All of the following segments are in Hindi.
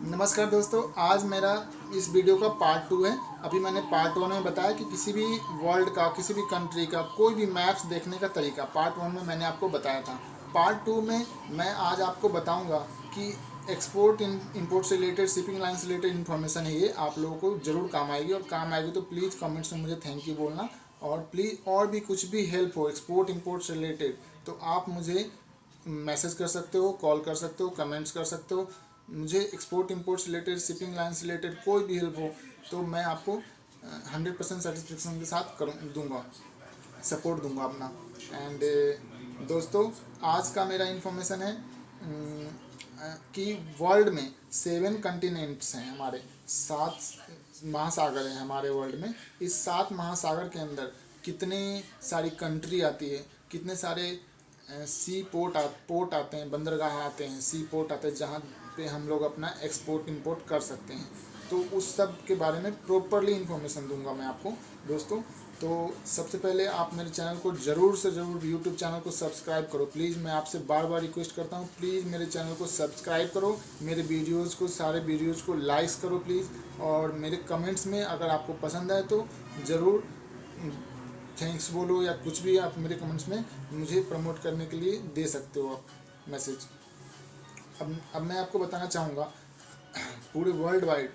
नमस्कार दोस्तों, आज मेरा इस वीडियो का पार्ट 2 है। अभी मैंने पार्ट 1 में बताया कि किसी भी वर्ल्ड का, किसी भी कंट्री का कोई भी मैप्स देखने का तरीका पार्ट 1 में मैंने आपको बताया था। पार्ट 2 में मैं आज आपको बताऊंगा कि एक्सपोर्ट इंपोर्ट से रिलेटेड, शिपिंग लाइन से रिलेटेड इन्फॉर्मेशन है। ये आप लोगों को ज़रूर काम आएगी, और काम आएगी तो प्लीज़ कमेंट्स में मुझे थैंक यू बोलना। और प्लीज़ और भी कुछ भी हेल्प हो एक्सपोर्ट इंपोर्ट से रिलेटेड तो आप मुझे मैसेज कर सकते हो, कॉल कर सकते हो, कमेंट्स कर सकते हो। मुझे एक्सपोर्ट इंपोर्ट से रिलेटेड, शिपिंग लाइन से रिलेटेड कोई भी हेल्प हो तो मैं आपको 100% सेटिस्फेक्शन के साथ दूंगा, सपोर्ट दूंगा अपना। एंड दोस्तों, आज का मेरा इन्फॉर्मेशन है कि वर्ल्ड में 7 कंटिनेंट्स हैं, हमारे 7 महासागर हैं हमारे वर्ल्ड में। इस 7 महासागर के अंदर कितने सारी कंट्री आती है, कितने सारे सी पोर्ट आते हैं, बंदरगाह आते हैं, सी पोर्ट आते हैं जहाँ पे हम लोग अपना एक्सपोर्ट इंपोर्ट कर सकते हैं। तो उस सब के बारे में प्रॉपरली इन्फॉर्मेशन दूंगा मैं आपको दोस्तों। तो सबसे पहले आप मेरे चैनल को ज़रूर से ज़रूर, यूट्यूब चैनल को सब्सक्राइब करो प्लीज़। मैं आपसे बार बार रिक्वेस्ट करता हूँ, प्लीज़ मेरे चैनल को सब्सक्राइब करो, मेरे वीडियोज़ को, सारे वीडियोज़ को लाइक्स करो प्लीज़। और मेरे कमेंट्स में अगर आपको पसंद आए तो ज़रूर थैंक्स बोलो, या कुछ भी आप मेरे कमेंट्स में मुझे प्रमोट करने के लिए दे सकते हो आप मैसेज। अब मैं आपको बताना चाहूँगा, पूरे वर्ल्ड वाइड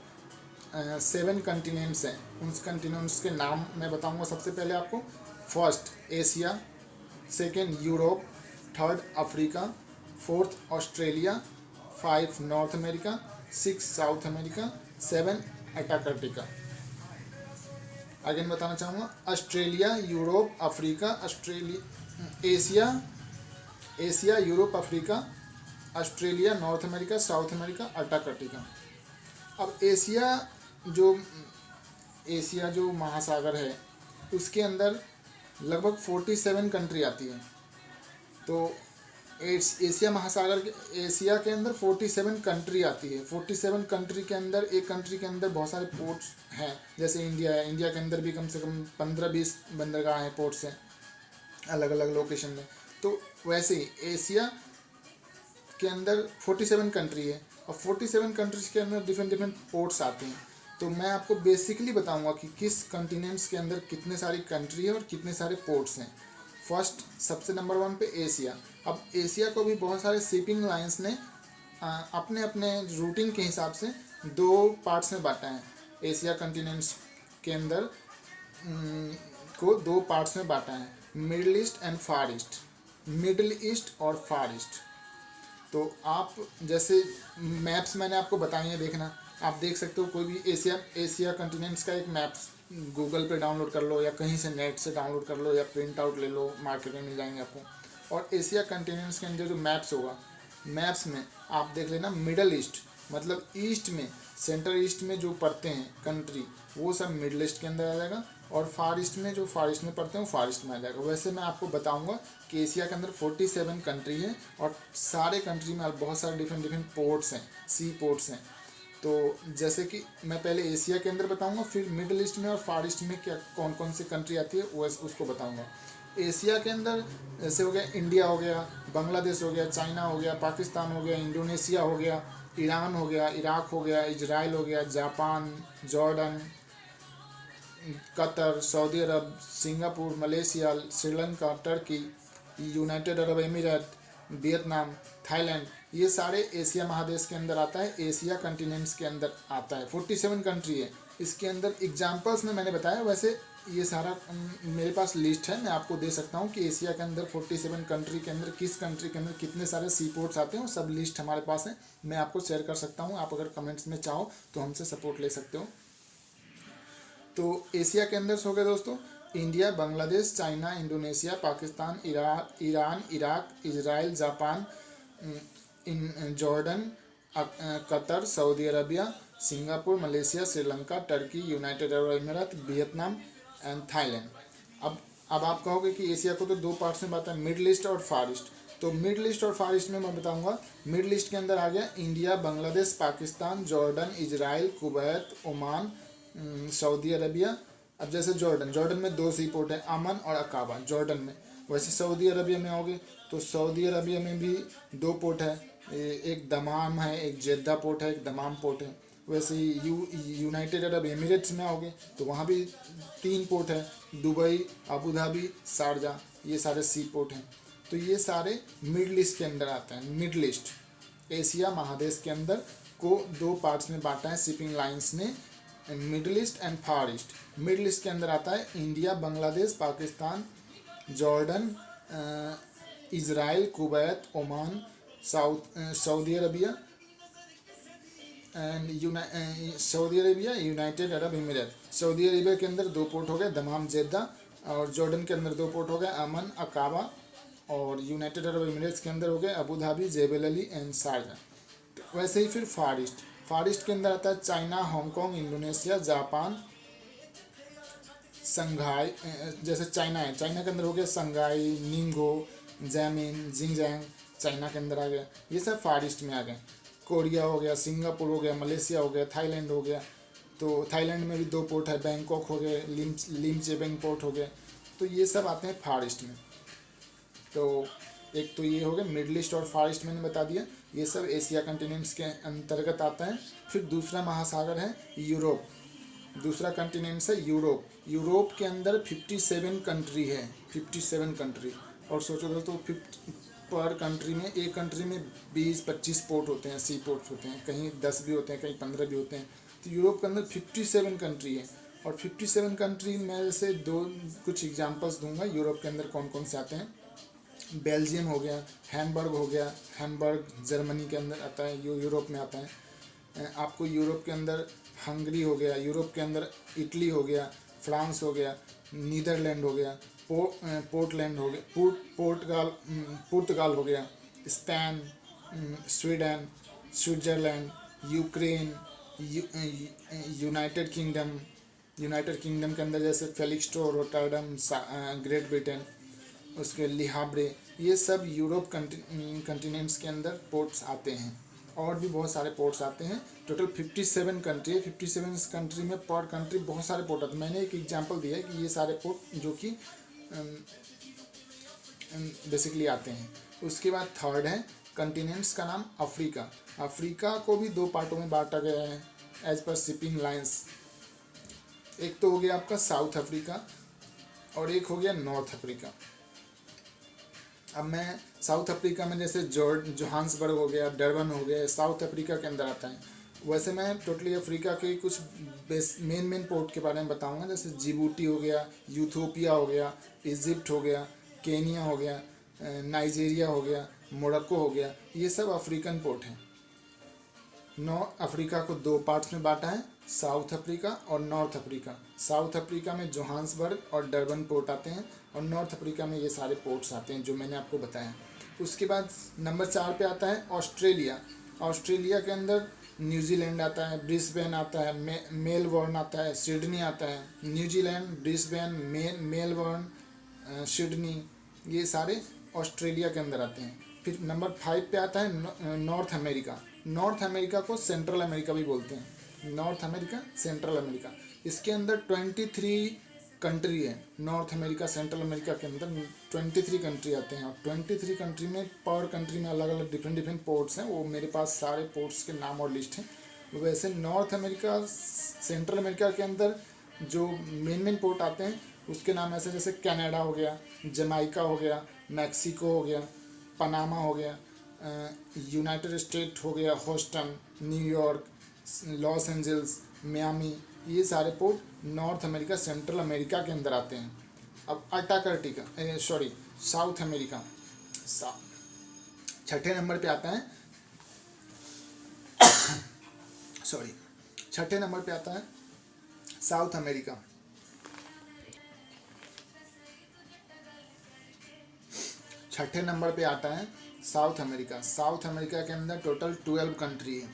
7 कंटिनेंट्स हैं। उन कंटिनेंट्स के नाम मैं बताऊँगा सबसे पहले आपको। First Asia, second Europe, third Africa, fourth Australia, 5 north America, 6 south America, 7 Antarctica. Again बताना चाहूँगा, Australia, Europe, Africa, Asia, Europe, Africa, Australia, north America, south America, Antarctica. अब एशिया जो महासागर है उसके अंदर लगभग 47 कंट्री आती है। तो एशिया के अंदर 47 कंट्री आती है। 47 कंट्री के अंदर, एक कंट्री के अंदर बहुत सारे पोर्ट्स हैं। जैसे इंडिया है, इंडिया के अंदर भी कम से कम 15-20 बंदरगाह हैं, पोर्ट्स हैं अलग अलग लोकेशन में। तो वैसे ही एशिया के अंदर 47 कंट्री है, और 47 कंट्रीज के अंदर डिफरेंट पोर्ट्स आते हैं। तो मैं आपको बेसिकली बताऊंगा कि किस कंटिनेंट्स के अंदर कितने सारी कंट्री है और कितने सारे पोर्ट्स हैं। फर्स्ट, सबसे नंबर 1 पे एशिया। अब एशिया को भी बहुत सारे शिपिंग लाइंस ने अपने अपने रूटिंग के हिसाब से 2 पार्ट्स में बांटा है। एशिया कंटिनेंट्स के अंदर को 2 पार्ट्स में बांटा है, middle east and far east. Middle east और फार ईस्ट। तो आप जैसे मैप्स मैंने आपको बताए हैं, देखना आप देख सकते हो। कोई भी एशिया कंटिनेंट्स का एक मैप्स गूगल पे डाउनलोड कर लो, या कहीं से नेट से डाउनलोड कर लो, या प्रिंट आउट ले लो, मार्केट में मिल जाएंगे आपको। और एशिया कंटिनेंट्स के अंदर जो मैप्स होगा, मैप्स में आप देख लेना मिडल ईस्ट, मतलब ईस्ट में, सेंट्रल ईस्ट में जो पड़ते हैं कंट्री, वो सब मिडल ईस्ट के अंदर आ जाएगा। और फार ईस्ट में जो फार ईस्ट में पड़ते हैं वो फार ईस्ट में आ जाएगा। वैसे मैं आपको बताऊंगा कि एशिया के अंदर 47 कंट्री है, और सारे कंट्री में बहुत सारे डिफरेंट पोर्ट्स हैं, सी पोर्ट्स हैं। तो जैसे कि मैं पहले एशिया के अंदर बताऊंगा, फिर मिडिल ईस्ट में और फार ईस्ट में क्या कौन कौन सी कंट्री आती है वो उसको बताऊंगा। एशिया के अंदर जैसे हो गया, इंडिया हो गया, बांग्लादेश हो गया, चाइना हो गया, पाकिस्तान हो गया, इंडोनेशिया हो गया, ईरान हो गया, इराक हो गया, इजराइल हो गया, Japan, Jordan, Qatar, Saudi Arab, Singapore, Malaysia, Sri Lanka, Turkey, United Arab Emirate, Vietnam, Thailand. ये सारे एशिया महादेश के अंदर आता है, एशिया कंटिनेंट्स के अंदर आता है। 47 कंट्री है। इसके अंदर एग्जाम्पल्स में मैंने बताया, वैसे ये सारा मेरे पास लिस्ट है, मैं आपको दे सकता हूँ कि एशिया के अंदर 47 कंट्री के अंदर किस कंट्री के अंदर कितने सारे सी पोर्ट्स आते हैं, वो सब लिस्ट हमारे पास है। मैं आपको शेयर कर सकता हूँ, आप अगर कमेंट्स में चाहो तो हमसे सपोर्ट ले सकते हो। तो एशिया के अंदर हो गए दोस्तों, India, Bangladesh, China, Indonesia, Pakistan, Iran, Iraq, Israel, Japan, Jordan, Qatar, Saudi Arabia, Singapore, Malaysia, Sri Lanka, Turkey, United अरब अमीरात, वियतनाम एंड थाईलैंड। अब आप कहोगे कि एशिया को तो 2 पार्ट्स में बांटा है, मिडिल ईस्ट और फार ईस्ट। तो मिडिल ईस्ट और फार ईस्ट में मैं बताऊंगा। मिडिल ईस्ट के अंदर आ गया India, Bangladesh, Pakistan, Jordan, Israel, Kuwait, Oman, Saudi Arabia. अब जैसे जॉर्डन में 2 सी पोर्ट है, अमन और अकाबा, जॉर्डन में। वैसे सऊदी अरबिया में आओगे तो सऊदी अरबिया में भी 2 पोर्ट है, एक दमाम है, एक जेद्दा पोर्ट है, एक दमाम पोर्ट है। वैसे ही यूनाइटेड अरब एमिरेट्स में आओगे तो वहाँ भी 3 पोर्ट है, दुबई, अबू धाबी, शारजा, ये सारे सी पोर्ट हैं। तो ये सारे मिडल ईस्ट के अंदर आते हैं। मिडल ईस्ट एशिया महादेश के अंदर को 2 पार्ट्स में बांटा है शिपिंग लाइंस ने, middle east and far east. Middle east के अंदर आता है India, Bangladesh, Pakistan, Jordan, Israel, Kuwait, Oman, Saudi Arabia and Saudi Arabia, United Arab emirate. Saudi Arabia के अंदर 2 पोर्ट हो गए, दमाम, जेद्दा, और जॉर्डन के अंदर 2 पोर्ट हो गए, अमन, अकाबा, और यूनाइटेड अरब एमिरेट्स के अंदर हो गए Abu Dhabi, Jebel Ali and Sharjah. तो वैसे ही फिर फार ईस्ट के अंदर आता है चाइना, हांगकांग, इंडोनेशिया, जापान, संघाई। जैसे चाइना है, चाइना के अंदर हो गया संघाई, निंगो, जैमिन, जिंगजैंग, चाइना के अंदर आ गया। ये सब फार ईस्ट में आ गए। कोरिया हो गया, सिंगापुर हो गया, मलेशिया हो गया, थाईलैंड हो गया। तो थाईलैंड में भी 2 पोर्ट है, बैंकॉक हो गए, लिमचेबेंग पोर्ट हो गए। तो ये सब आते हैं फार ईस्ट में। तो एक तो ये हो गया मिडल ईस्ट और फार ईस्ट, मैंने बता दिया। ये सब एशिया कंटिनेंट्स के अंतर्गत आता है। फिर दूसरा महासागर है यूरोप। दूसरा कंटिनेंट्स है यूरोप। यूरोप के अंदर 57 कंट्री है, 57 कंट्री। और सोचो दोस्तों, पर कंट्री में, एक कंट्री में 20-25 पोर्ट होते हैं, सी पोर्ट्स होते हैं, कहीं 10 भी होते हैं, कहीं 15 भी होते हैं। तो यूरोप के अंदर 57 कंट्री है। और 57 कंट्री में से कुछ एग्जांपल्स दूंगा यूरोप के अंदर कौन कौन से आते हैं। बेल्जियम हो गया, हैम्बर्ग हो गया, हैम्बर्ग जर्मनी के अंदर आता है, यूरोप में आता है। आपको यूरोप के अंदर हंगरी हो गया, यूरोप के अंदर इटली हो गया, फ्रांस हो गया, नीदरलैंड हो गया, पोर्टलैंड हो गया, पुर्तगाल हो गया, Spain, Sweden, Switzerland, Ukraine, United kingdom के अंदर जैसे फेलिक्सटो, रोटरडम, ग्रेट ब्रिटेन, उसके लिहाब्रे, ये सब यूरोप कंटिनेंट्स के अंदर पोर्ट्स आते हैं। और भी बहुत सारे पोर्ट्स आते हैं। टोटल 57 कंट्री है। 57 कंट्री में पर कंट्री बहुत सारे पोर्ट आते हैं। मैंने एक एग्जांपल दिया है कि ये सारे पोर्ट जो कि बेसिकली आते हैं। उसके बाद थर्ड है कंटिनेंट्स का नाम अफ्रीका। अफ्रीका को भी 2 पार्टों में बांटा गया है एज पर शिपिंग लाइंस। एक तो हो गया आपका साउथ अफ्रीका और एक हो गया नॉर्थ अफ्रीका। अब मैं साउथ अफ्रीका में जैसे जोहान्सबर्ग हो गया, डरबन हो गया, साउथ अफ्रीका के अंदर आता है। वैसे मैं टोटली अफ्रीका के कुछ मेन पोर्ट के बारे में बताऊंगा। जैसे जिबूटी हो गया, यूथोपिया हो गया, इजिप्ट हो गया, केनिया हो गया, नाइजीरिया हो गया, मोरक्को हो गया। ये सब अफ्रीकन पोर्ट हैं। अफ्रीका को 2 पार्ट्स में बांटा है, साउथ अफ्रीका और नॉर्थ अफ्रीका। साउथ अफ्रीका में जोहान्सबर्ग और डरबन पोर्ट आते हैं और नॉर्थ अफ्रीका में ये सारे पोर्ट्स आते हैं जो मैंने आपको बताया। उसके बाद नंबर 4 पे आता है ऑस्ट्रेलिया। ऑस्ट्रेलिया के अंदर न्यूजीलैंड आता है, ब्रिस्बेन आता है, मेलबर्न आता है, सिडनी आता है। न्यूजीलैंड, ब्रिस्बेन, मेलबर्न, सिडनी, ये सारे ऑस्ट्रेलिया के अंदर आते हैं। फिर नंबर 5 पे आता है नॉर्थ अमेरिका। नॉर्थ अमेरिका को सेंट्रल अमेरिका भी बोलते हैं। नॉर्थ अमेरिका, सेंट्रल अमेरिका, इसके अंदर 23 कंट्री है। नॉर्थ अमेरिका, सेंट्रल अमेरिका के अंदर 23 कंट्री आते हैं। और 23 कंट्री में पर कंट्री में अलग अलग डिफरेंट पोर्ट्स हैं। वो मेरे पास सारे पोर्ट्स के नाम और लिस्ट हैं। वैसे नॉर्थ अमेरिका, सेंट्रल अमेरिका के अंदर जो मेन पोर्ट आते हैं उसके नाम ऐसे जैसे कनाडा हो गया, जमाइका हो गया, मैक्सिको हो गया, पनामा हो गया, यूनाइटेड स्टेट हो गया, Houston, New York, Los Angeles, Miami. ये सारे port north America, central America के अंदर आते हैं। अब साउथ अमेरिका। छठे नंबर पे आता है छठे नंबर पे आता है साउथ अमेरिका। छठे नंबर पे आता है साउथ अमेरिका। साउथ अमेरिका के अंदर टोटल 12 कंट्री है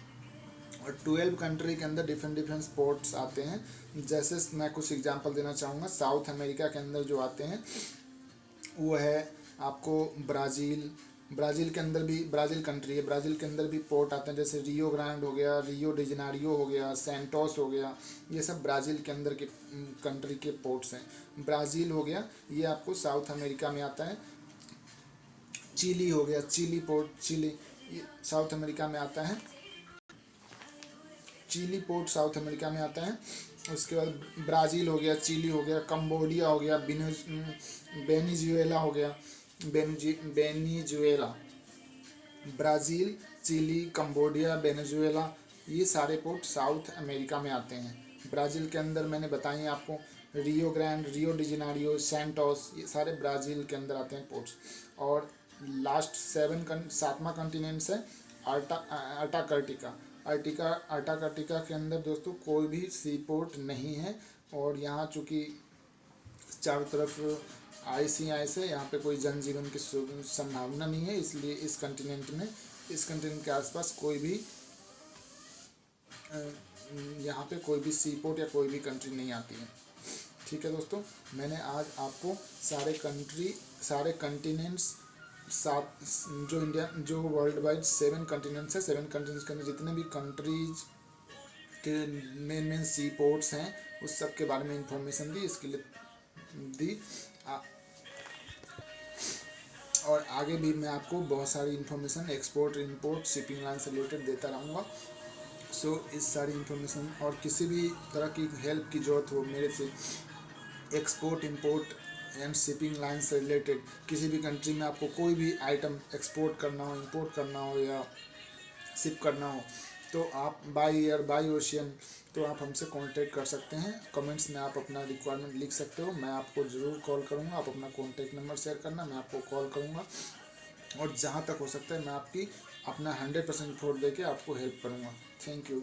और 12 कंट्री के अंदर डिफरेंट पोर्ट्स आते हैं। जैसे मैं कुछ एग्जांपल देना चाहूँगा। साउथ अमेरिका के अंदर जो आते हैं वो है आपको ब्राज़ील के अंदर भी, ब्राज़ील कंट्री है, ब्राज़ील के अंदर भी पोर्ट आते हैं। जैसे रियो ग्रांड हो गया, रियो डी जेनेरियो हो गया, सैंटोस हो गया। ये सब ब्राज़ील के अंदर के कंट्री के पोर्ट्स हैं। ब्राज़ील हो गया, ये आपको साउथ अमेरिका में आता है। चिली हो गया, चिली पोर्ट, चिली। ये साउथ अमेरिका में आता है। चिली पोर्ट साउथ अमेरिका में आता है। उसके बाद ब्राज़ील हो गया, चिली हो गया, कंबोडिया हो गया, वेनेजुएला हो गया, Venezuela, Brazil, Chile, Cambodia, Venezuela, ये सारे पोर्ट साउथ अमेरिका में आते हैं। ब्राज़ील के अंदर मैंने बताई आपको Rio Grande, Rio de Janeiro, Santos, ये सारे ब्राज़ील के अंदर आते हैं पोर्ट्स। और लास्ट सातवां कंटिनेंट्स है अंटार्कटिका। अंटार्कटिका के अंदर दोस्तों कोई भी सी पोर्ट नहीं है, और यहाँ चूँकि चारों तरफ आइस ही आइस है, यहाँ पे कोई जनजीवन की संभावना नहीं है, इसलिए इस कंटिनेंट के आसपास कोई भी यहाँ पे कोई भी सी पोर्ट या कोई भी कंट्री नहीं आती है। ठीक है दोस्तों, मैंने आज आपको सारे कंटिनेंट्स जो वर्ल्ड वाइड 7 कंटिनेंट्स है, 7 कंटिनेंट्स के अंदर जितने भी कंट्रीज के मेन सी पोर्ट्स हैं उस सब के बारे में इंफॉर्मेशन दी, इसके लिए दी। और आगे भी मैं आपको बहुत सारी information export, import, shipping line से रिलेटेड देता रहूँगा। सो इस सारी इंफॉर्मेशन और किसी भी तरह की हेल्प की ज़रूरत हो मेरे से, export, import and shipping line से रिलेटेड, किसी भी कंट्री में आपको कोई भी आइटम एक्सपोर्ट करना हो, इंपोर्ट करना हो या शिप करना हो, तो आप बाय एयर, बाय ओशियन, तो आप हमसे कांटेक्ट कर सकते हैं। कमेंट्स में आप अपना रिक्वायरमेंट लिख सकते हो, मैं आपको ज़रूर कॉल करूँगा। आप अपना कॉन्टैक्ट नंबर शेयर करना, मैं आपको कॉल करूँगा, और जहाँ तक हो सकता है मैं आपकी अपना 100% एफर्ट देके आपको हेल्प करूँगा। Thank you.